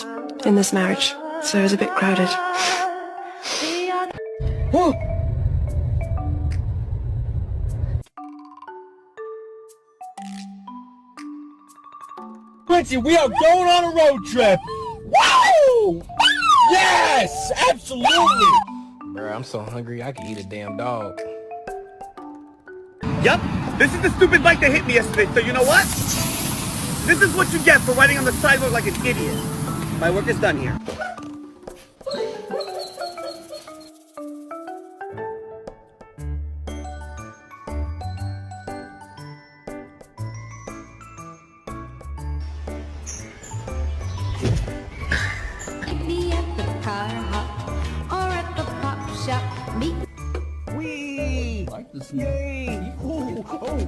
us in this marriage, so it was a bit crowded. Whoa! Quincy, we are going on a road trip! Wow! Yes! Absolutely! Bro, I'm so hungry I can eat a damn dog. Yup, this is the stupid bike that hit me yesterday, so you know what? This is what you get for riding on the sidewalk like an idiot. My work is done here. Me at the car hop or at the pop shop. Meet. Wee! Like this. Yay! Ooh, oh.